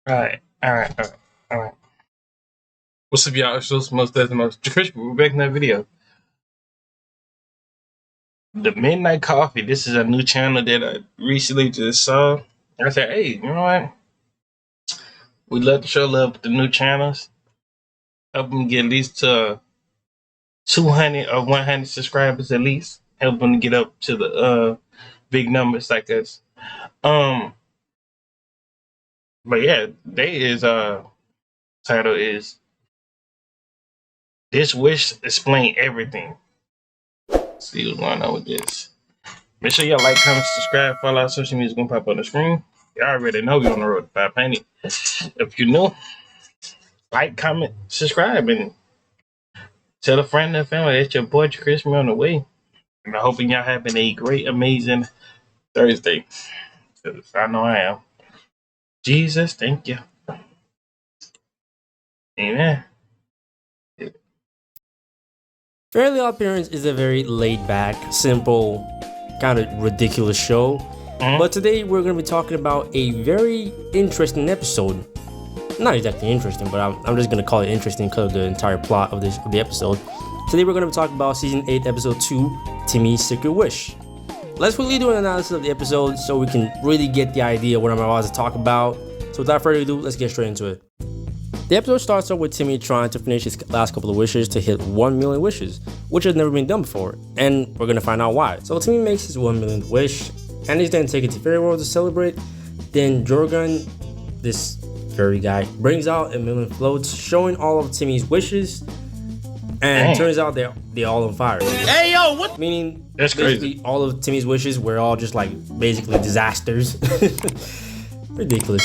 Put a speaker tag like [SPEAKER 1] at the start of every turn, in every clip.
[SPEAKER 1] All right. What's up, y'all? It's just most of the most Christian. We're back in that video. The Midnight Coffee. This is a new channel that I recently just saw. I said, hey, you know what? We'd love to show love with the new channels. Help them get at least to 200 or 100 subscribers at least. Help them get up to the big numbers like us. But yeah, they is title is This Wish Explain Everything. Let's see what's going on with this. Make sure y'all like, comment, subscribe, follow our social media. It's gonna pop on the screen. Y'all already know we're on the road to 500. If you're new, like, comment, subscribe, and tell a friend and family that your boy Chris on the way. And I'm hoping y'all having a great, amazing Thursday. Because I know I am. Jesus, thank you. Amen.
[SPEAKER 2] Fairly Odd Parents is a very laid-back, simple, kind of ridiculous show. But today we're going to be talking about a very interesting episode. Not exactly interesting, but I'm just going to call it interesting because of the entire plot of the episode. Today we're going to be talking about Season 8, Episode 2, Timmy's Secret Wish. Let's quickly do an analysis of the episode so we can really get the idea of what I'm about to talk about. So without further ado, let's get straight into it. The episode starts off with Timmy trying to finish his last couple of wishes to hit 1 million wishes, which has never been done before, and we're gonna find out why. So Timmy makes his 1 millionth wish, and he's then taken to Fairy World to celebrate. Then Jorgen, this fairy guy, brings out a million floats showing all of Timmy's wishes, and turns out they're all on fire.
[SPEAKER 3] Hey yo, what?
[SPEAKER 2] Meaning,
[SPEAKER 1] that's
[SPEAKER 2] basically
[SPEAKER 1] crazy.
[SPEAKER 2] All of Timmy's wishes were all just like basically disasters. Ridiculous.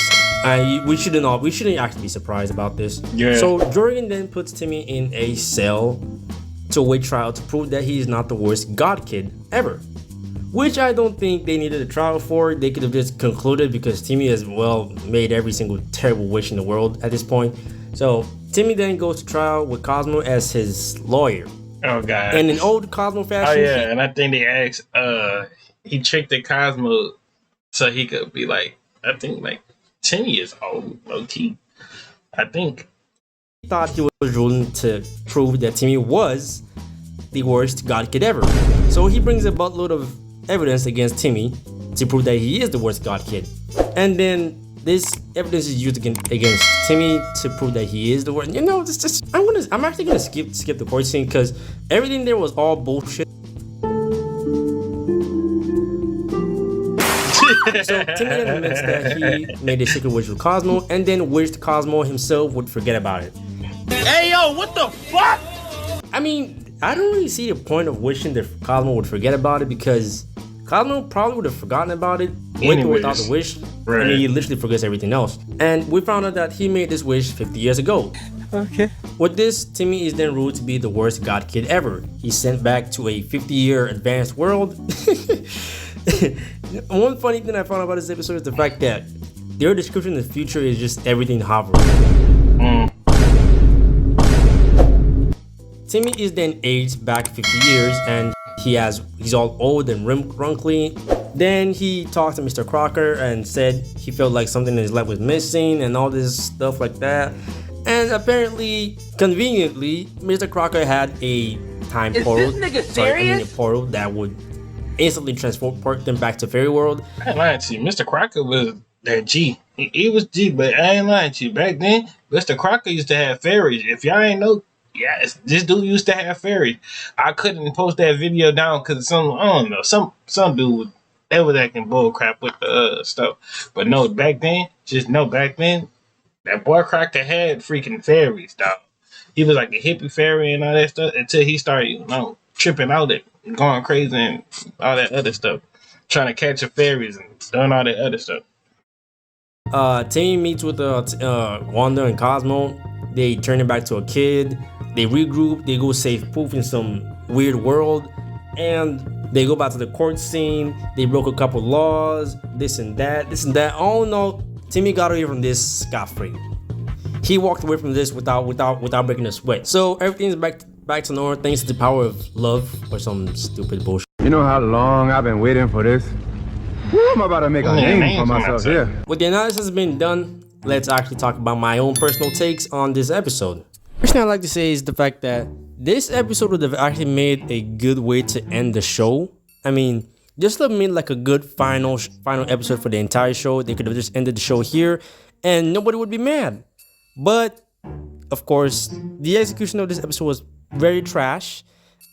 [SPEAKER 2] We shouldn't actually be surprised about this.
[SPEAKER 1] Yeah.
[SPEAKER 2] So Jorgen then puts Timmy in a cell to await trial to prove that he is not the worst god kid ever. Which I don't think they needed a trial for. They could have just concluded because Timmy has made every single terrible wish in the world at this point. So Timmy then goes to trial with Cosmo as his lawyer.
[SPEAKER 1] Oh god.
[SPEAKER 2] And in old Cosmo fashion.
[SPEAKER 1] Oh yeah, and I think they asked he tricked the Cosmo so he could be like, I think like Timmy is old, low key. I think
[SPEAKER 2] He thought he was ruling to prove that Timmy was the worst god kid ever. So he brings a buttload of evidence against Timmy to prove that he is the worst god kid. And then this evidence is used against Timmy to prove that he is the worst. You know, it's just I'm actually gonna skip the court scene because everything there was all bullshit. So Timmy admits that he made a secret wish with Cosmo and then wished Cosmo himself would forget about it.
[SPEAKER 3] Hey yo, what the fuck?
[SPEAKER 2] I mean, I don't really see the point of wishing that Cosmo would forget about it because Cosmo probably would have forgotten about it with or without the wish.
[SPEAKER 1] Right.
[SPEAKER 2] I mean, he literally forgets everything else. And we found out that he made this wish 50 years ago.
[SPEAKER 3] Okay.
[SPEAKER 2] With this, Timmy is then ruled to be the worst god kid ever. He's sent back to a 50-year advanced world. One funny thing I found out about this episode is the fact that their description of the future is just everything hovering. Timmy is then aged back 50 years and he's all old and wrinkly. Then he talked to Mr. Crocker and said he felt like something in his life was missing and all this stuff like that. And apparently, conveniently, Mr. Crocker had a time portal.
[SPEAKER 3] Is this nigga serious?
[SPEAKER 2] A portal that would instantly transport them back to Fairy World.
[SPEAKER 1] I ain't lying to you. Mr. Crocker was that G. He was G, but I ain't lying to you. Back then, Mr. Crocker used to have fairies. If y'all ain't know, yeah, this dude used to have fairies. I couldn't post that video down because I don't know, some dude they was acting bull crap with the stuff. But no, back then, that boy Crocker had freaking fairies, dog. He was like a hippie fairy and all that stuff until he started, tripping out and going crazy and all that other stuff, trying to catch the fairies and doing all that other stuff.
[SPEAKER 2] Timmy meets with Wanda and Cosmo. They turn him back to a kid. They regroup. They go save Poof in some weird world, and they go back to the court scene. They broke a couple laws. This and that. All in all, Timmy got away from this scot-free. He walked away from this without breaking a sweat. So everything's back to normal thanks to the power of love or some stupid bullshit.
[SPEAKER 4] You know how long I've been waiting for this? Woo, I'm about to make a name for myself here.
[SPEAKER 2] With the analysis being done, let's actually talk about my own personal takes on this episode. First thing I'd like to say is the fact that this episode would have actually made a good way to end the show. I mean, just to have made like a good final episode for the entire show. They could have just ended the show here, and nobody would be mad. But of course, the execution of this episode was very trash.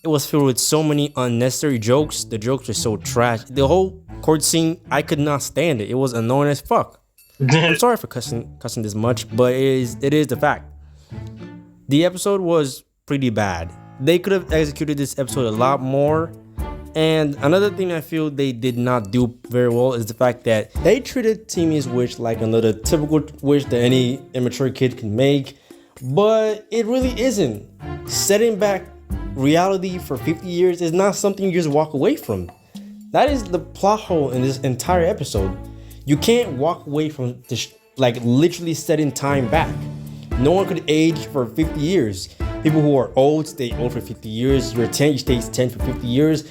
[SPEAKER 2] It was filled with so many unnecessary jokes. The jokes were so trash. The whole court scene, I could not stand it. It was annoying as fuck. I'm sorry for cussing this much, but it is the fact. The episode was pretty bad. They could have executed this episode a lot more. And another thing I feel they did not do very well is the fact that they treated Timmy's wish like another typical wish that any immature kid can make. But it really isn't. Setting back reality for 50 years is not something you just walk away from. That is the plot hole in this entire episode. You can't walk away from this, like literally setting time back. No one could age for 50 years. People who are old stay old for 50 years. You're 10, you stay 10 for 50 years.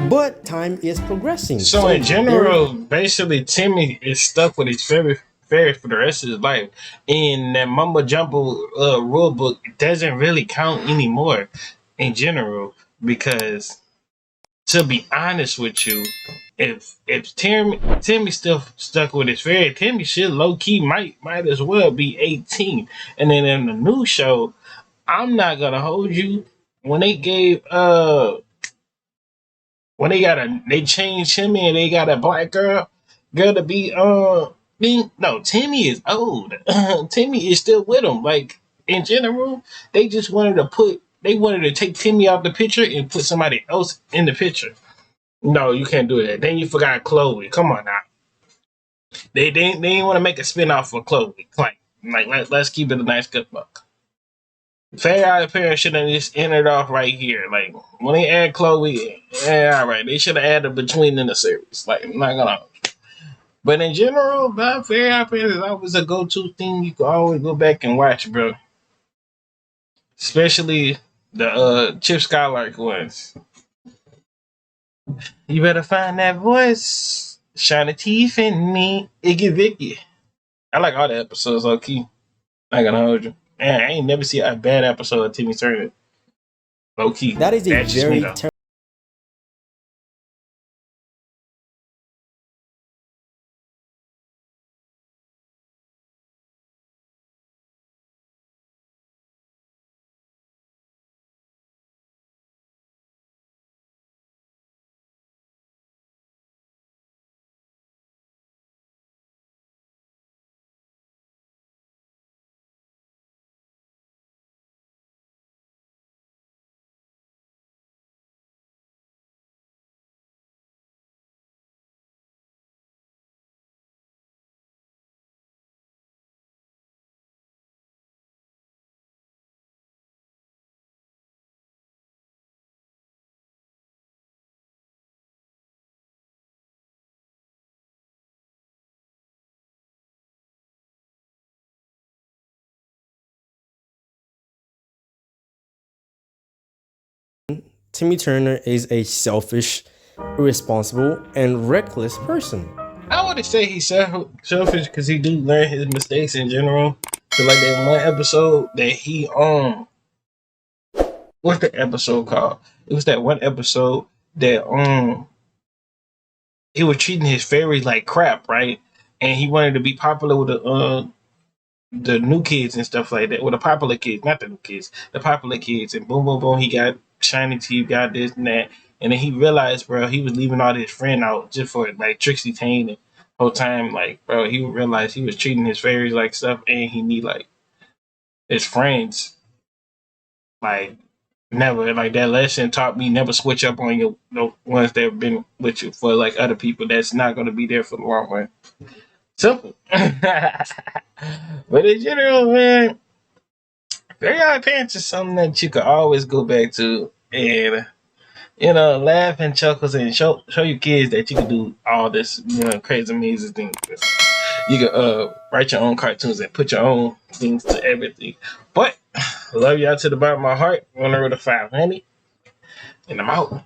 [SPEAKER 2] But time is progressing.
[SPEAKER 1] So in general, basically, Timmy is stuck with his fairy for the rest of his life. And that mumbo jumbo rule book doesn't really count anymore in general, because to be honest with you, if Timmy still stuck with his fairy, Timmy should low key might as well be 18. And then in the new show, I'm not gonna hold you. When they gave when they changed Timmy and they got a black girl to be no, Timmy is old. Timmy is still with him. Like in general, they just wanted to take Timmy out the picture and put somebody else in the picture. No, you can't do that. Then you forgot Chloe. Come on now. They didn't want to make a spinoff for Chloe. Let's keep it a nice good book. Fair Parents should have just ended off right here. Like when they add Chloe, yeah, all right, they should have added between in the series. Like I'm not gonna. But in general, Fair Parents is always a go-to thing. You can always go back and watch, bro. Especially the Chip Skylark ones. You better find that voice, shine the teeth in me, Iggy Vicky. I like all the episodes, low key. I ain't gonna hold you. Man, I ain't never seen a bad episode of Timmy Turner. Low key.
[SPEAKER 2] That is a very terrible. Timmy Turner is a selfish, irresponsible, and reckless person.
[SPEAKER 1] I wouldn't say he's selfish because he do learn his mistakes in general. So like that one episode that he what's the episode called? It was that one episode that he was treating his fairies like crap, right? And he wanted to be popular with the new kids and stuff like that. Well, the popular kids, not the new kids, the popular kids. And boom, boom, boom, he got shiny teeth, got this and that. And then he realized, bro, he was leaving all his friend out just for like Trixie Tane. And whole time, like, bro, he realized he was treating his fairies like stuff, and he need like his friends. Like, never, like that lesson taught me never switch up on your the ones that have been with you for like other people that's not going to be there for the long run. Simple. But in general, man, Very Odd Parents is something that you could always go back to and, laugh and chuckles and show your kids that you can do all this, crazy amazing things. You can write your own cartoons and put your own things to everything. But love y'all to the bottom of my heart. On the road to 500, and I'm out.